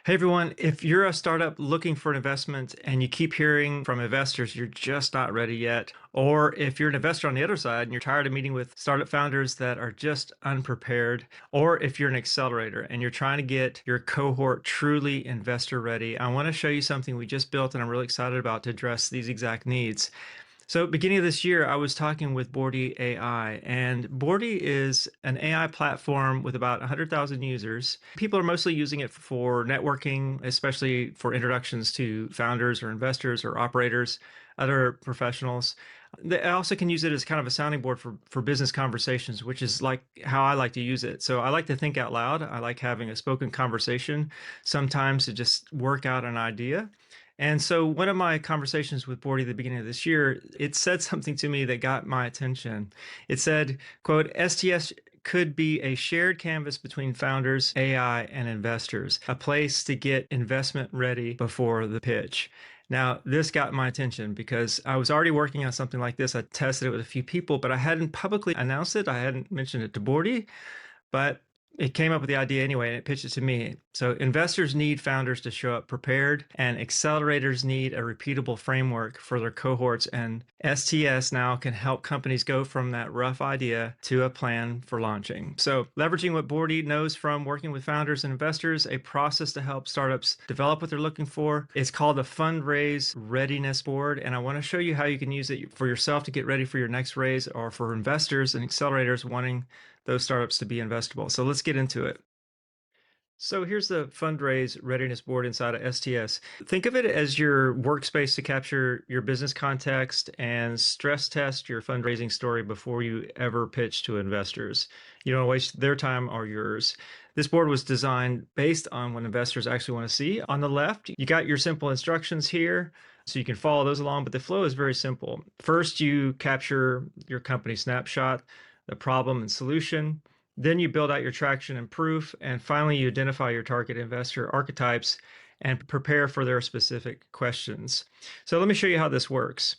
Hey everyone, if you're a startup looking for an investment and you keep hearing from investors you're just not ready yet, or if you're an investor on the other side and you're tired of meeting with startup founders that are just unprepared, or if you're an accelerator and you're trying to get your cohort truly investor ready, I want to show you something we just built and I'm really excited about to address these exact needs. So beginning of this year, I was talking with Boardy AI, and Boardy is an AI platform with about 100,000 users. People are mostly using it for networking, especially for introductions to founders or investors or operators, other professionals. They also can use it as kind of a sounding board for business conversations, which is like how I like to use it. So I like to think out loud. I like having a spoken conversation sometimes to just work out an idea. And so one of my conversations with Boardy at the beginning of this year, it said something to me that got my attention. It said, quote, STS could be a shared canvas between founders, AI, and investors, a place to get investment ready before the pitch. Now, this got my attention because I was already working on something like this. I tested it with a few people, but I hadn't publicly announced it. I hadn't mentioned it to Boardy, but it came up with the idea anyway and it pitched it to me. So investors need founders to show up prepared, and accelerators need a repeatable framework for their cohorts. And STS now can help companies go from that rough idea to a plan for launching. So leveraging what Boardy knows from working with founders and investors, a process to help startups develop what they're looking for. It's called the Fundraise Readiness Board. And I want to show you how you can use it for yourself to get ready for your next raise, or for investors and accelerators wanting those startups to be investable. So let's get into it. So here's the Fundraise Readiness Board inside of STS. Think of it as your workspace to capture your business context and stress test your fundraising story before you ever pitch to investors. You don't waste their time or yours. This board was designed based on what investors actually want to see. On the left, you got your simple instructions here, so you can follow those along, but the flow is very simple. First, you capture your company snapshot, the problem and solution. Then you build out your traction and proof. And finally, you identify your target investor archetypes and prepare for their specific questions. So let me show you how this works.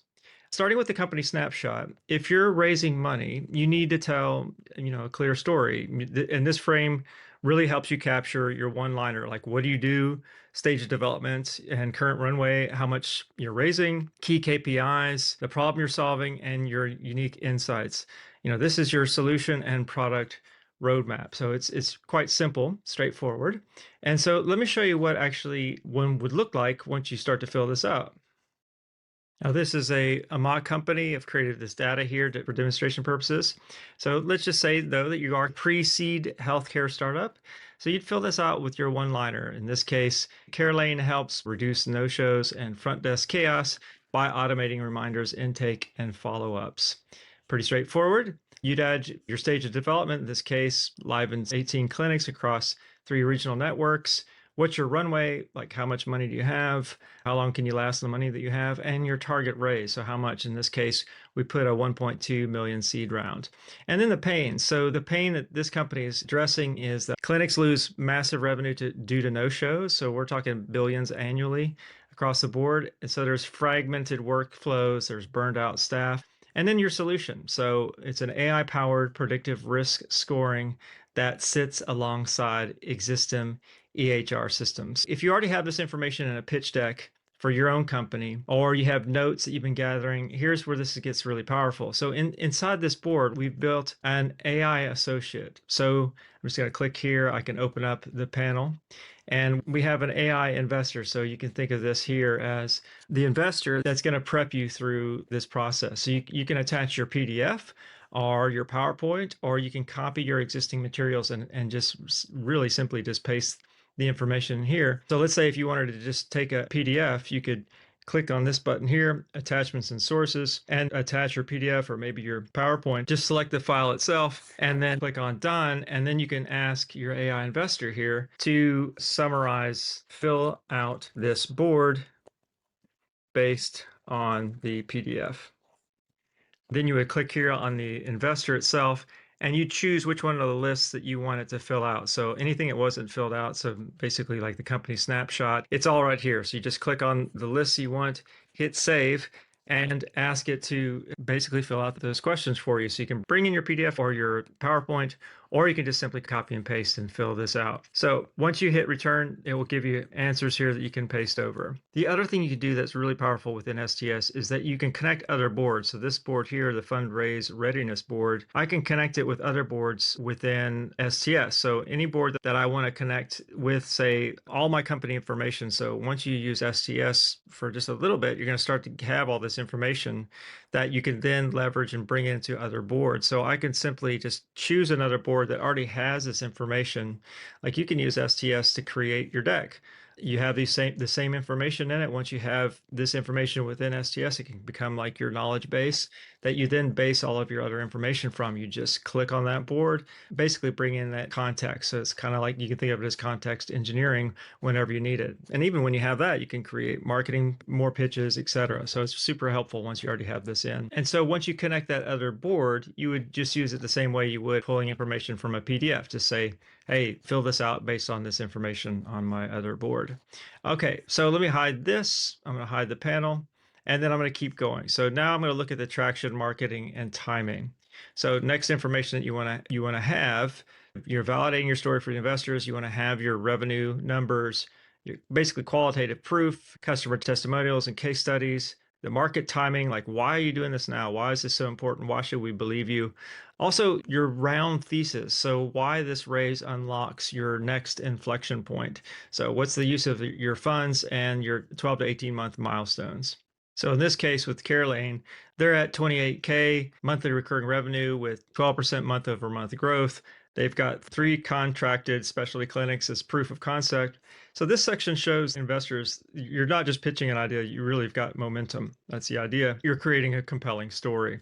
Starting with the company snapshot, if you're raising money, you need to tell, a clear story. And this frame really helps you capture your one-liner, like what do you do, stage of development and current runway, how much you're raising, key KPIs, the problem you're solving, and your unique insights. This is your solution and product roadmap. So it's quite simple, straightforward. And so let me show you what actually one would look like once you start to fill this out. Now, this is a mock company. I've created this data here for demonstration purposes. So let's just say, though, that you are a pre-seed healthcare startup. So you'd fill this out with your one-liner. In this case, Caroline helps reduce no-shows and front desk chaos by automating reminders, intake, and follow-ups. Pretty straightforward. You'd add your stage of development, in this case, live in 18 clinics across 3 regional networks. What's your runway? Like, how much money do you have? How long can you last the money that you have? And your target raise. So how much? In this case, we put a 1.2 million seed round. And then the pain. So the pain that this company is addressing is that clinics lose massive revenue due to no-shows. So we're talking billions annually across the board. And so there's fragmented workflows, there's burned out staff. And then your solution. So it's an AI-powered predictive risk scoring that sits alongside existing EHR systems. If you already have this information in a pitch deck for your own company, or you have notes that you've been gathering, here's where this gets really powerful. So inside this board, we've built an AI associate. So I'm just going to click here. I can open up the panel. And we have an AI investor. So you can think of this here as the investor that's going to prep you through this process. So you can attach your PDF or your PowerPoint, or you can copy your existing materials and just really simply just paste the information here. So let's say if you wanted to just take a PDF, you could click on this button here, attachments and sources, and attach your PDF or maybe your PowerPoint. Just select the file itself and then click on done. And then you can ask your AI investor here to summarize, fill out this board based on the PDF. Then you would click here on the investor itself, and you choose which one of the lists that you want it to fill out. So anything that wasn't filled out, so basically like the company snapshot, it's all right here. So you just click on the lists you want, hit save, and ask it to basically fill out those questions for you. So you can bring in your PDF or your PowerPoint, or you can just simply copy and paste and fill this out. So once you hit return, it will give you answers here that you can paste over. The other thing you can do that's really powerful within STS is that you can connect other boards. So this board here, the Fundraise Readiness Board, I can connect it with other boards within STS. So any board that I want to connect with, say, all my company information. So once you use STS for just a little bit, you're going to start to have all this information that you can then leverage and bring into other boards. So I can simply just choose another board that already has this information. Like you can use STS to create your deck. You have the same information in it. Once you have this information within STS, it can become like your knowledge base that you then base all of your other information from. You just click on that board, basically bring in that context. So it's kind of like you can think of it as context engineering whenever you need it. And even when you have that, you can create marketing, more pitches, etc. So it's super helpful once you already have this in. And so once you connect that other board, you would just use it the same way you would pulling information from a PDF. Just say, hey, fill this out based on this information on my other board. Okay, so let me hide this. I'm going to hide the panel, and then I'm going to keep going. So now I'm going to look at the traction, marketing, and timing. So next information that you want to have, you're validating your story for the investors. You want to have your revenue numbers, basically qualitative proof, customer testimonials and case studies, the market timing, like why are you doing this now? Why is this so important? Why should we believe you? Also, your round thesis. So why this raise unlocks your next inflection point. So what's the use of your funds and your 12 to 18 month milestones? So in this case with Carelane, they're at 28K monthly recurring revenue with 12% month over month growth. They've got 3 contracted specialty clinics as proof of concept. So this section shows investors you're not just pitching an idea, you really have got momentum. That's the idea. You're creating a compelling story.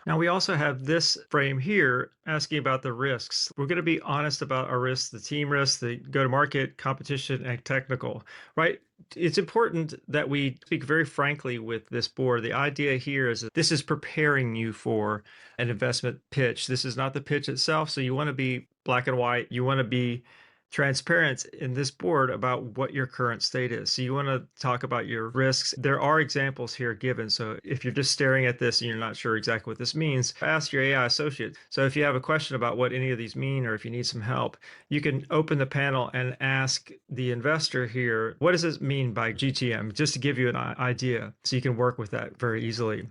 Now we also have this frame here asking about the risks. We're going to be honest about our risks, the team risks, the go-to-market, competition, and technical, right? It's important that we speak very frankly with this board. The idea here is that this is preparing you for an investment pitch. This is not the pitch itself. So you want to be black and white. You want to be transparent in this board about what your current state is. So you want to talk about your risks. There are examples here given. So if you're just staring at this and you're not sure exactly what this means, ask your AI associate. So if you have a question about what any of these mean, or if you need some help, you can open the panel and ask the investor here, what does this mean by GTM? Just to give you an idea. So you can work with that very easily.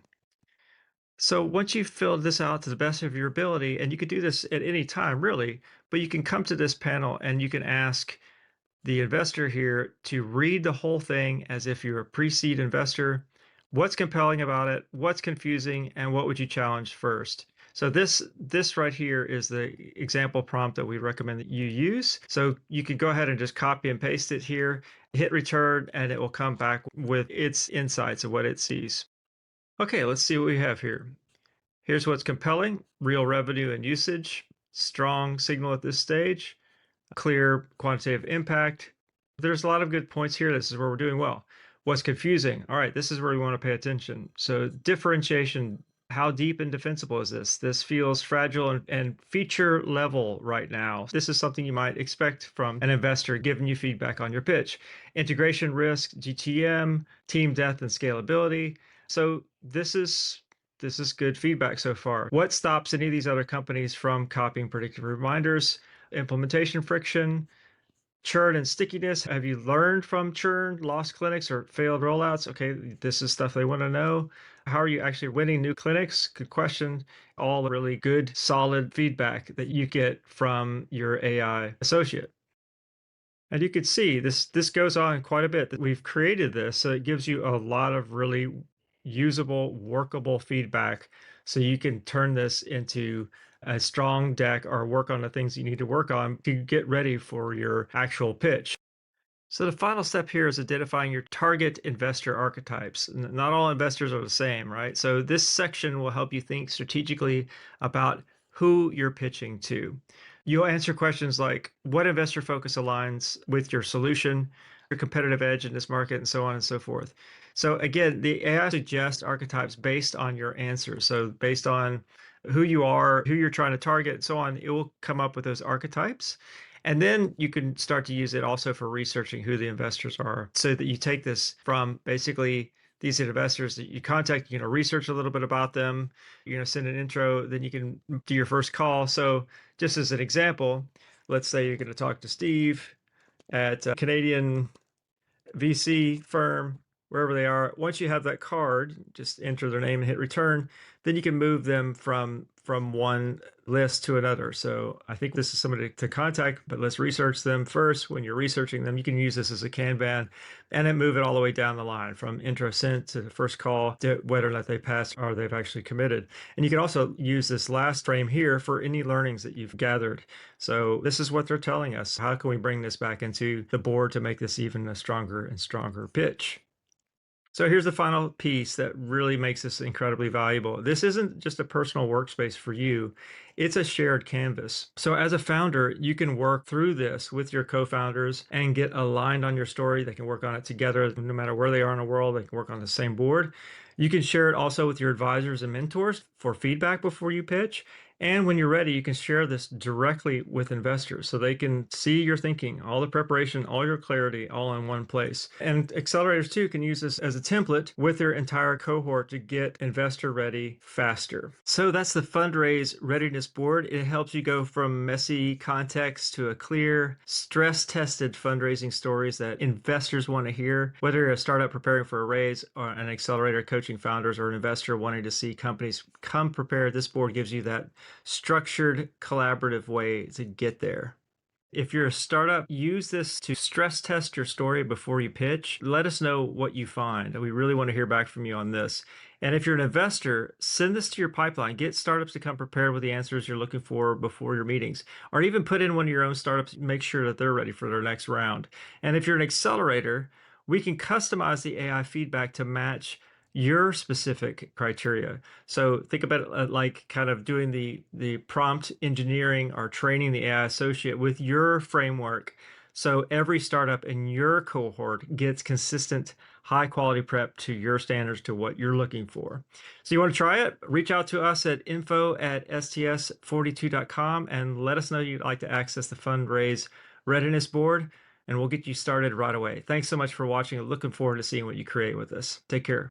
So once you've filled this out to the best of your ability, and you could do this at any time, really, but you can come to this panel and you can ask the investor here to read the whole thing as if you're a pre-seed investor. What's compelling about it? What's confusing? And what would you challenge first? So this right here is the example prompt that we recommend that you use. So you can go ahead and just copy and paste it here, hit return, and it will come back with its insights of what it sees. Okay, let's see what we have here. Here's what's compelling: real revenue and usage, strong signal at this stage, clear quantitative impact. There's a lot of good points here. This is where we're doing well. What's confusing? All right, this is where we want to pay attention. So differentiation, how deep and defensible is this? This feels fragile and feature level right now. This is something you might expect from an investor giving you feedback on your pitch. Integration risk, GTM, team depth and scalability. So this is good feedback so far. What stops any of these other companies from copying predictive reminders? Implementation friction, churn and stickiness. Have you learned from churn, lost clinics, or failed rollouts? Okay, this is stuff they want to know. How are you actually winning new clinics? Good question. All really good, solid feedback that you get from your AI associate. And you can see this goes on quite a bit. That we've created this, so it gives you a lot of really usable, workable feedback. So you can turn this into a strong deck or work on the things you need to work on to get ready for your actual pitch. So the final step here is identifying your target investor archetypes. Not all investors are the same, right? So this section will help you think strategically about who you're pitching to. You'll answer questions like what investor focus aligns with your solution, your competitive edge in this market, and so on and so forth. So again, the AI suggests archetypes based on your answers. So based on who you are, who you're trying to target, and so on, it will come up with those archetypes. And then you can start to use it also for researching who the investors are, so that you take this from basically these investors that you contact, research a little bit about them, send an intro, then you can do your first call. So just as an example, let's say you're going to talk to Steve at a Canadian VC firm, wherever they are. Once you have that card, just enter their name and hit return. Then you can move them from one list to another. So I think this is somebody to contact, but let's research them first. When you're researching them, you can use this as a Kanban and then move it all the way down the line from intro sent to the first call to whether or not they passed or they've actually committed. And you can also use this last frame here for any learnings that you've gathered. So this is what they're telling us. How can we bring this back into the board to make this even a stronger and stronger pitch? So here's the final piece that really makes this incredibly valuable. This isn't just a personal workspace for you, it's a shared canvas. So as a founder, you can work through this with your co-founders and get aligned on your story. They can work on it together no matter where they are in the world. They can work on the same board. You can share it also with your advisors and mentors for feedback before you pitch. And when you're ready, you can share this directly with investors so they can see your thinking, all the preparation, all your clarity, all in one place. And accelerators too can use this as a template with their entire cohort to get investor ready faster. So that's the Fundraise Readiness Board. It helps you go from messy context to a clear, stress-tested fundraising stories that investors want to hear. Whether you're a startup preparing for a raise or an accelerator coaching founders or an investor wanting to see companies come prepared, this board gives you that structured, collaborative way to get there. If you're a startup, use this to stress test your story before you pitch. Let us know what you find. We really want to hear back from you on this. And if you're an investor, send this to your pipeline. Get startups to come prepared with the answers you're looking for before your meetings, or even put in one of your own startups, make sure that they're ready for their next round. And if you're an accelerator, we can customize the AI feedback to match your specific criteria. So think about it like kind of doing the prompt engineering or training the AI associate with your framework. So every startup in your cohort gets consistent high quality prep to your standards, to what you're looking for. So you want to try it? Reach out to us at info@sts42.com and let us know you'd like to access the Fundraise Readiness Board, and we'll get you started right away. Thanks so much for watching. Looking forward to seeing what you create with this. Take care.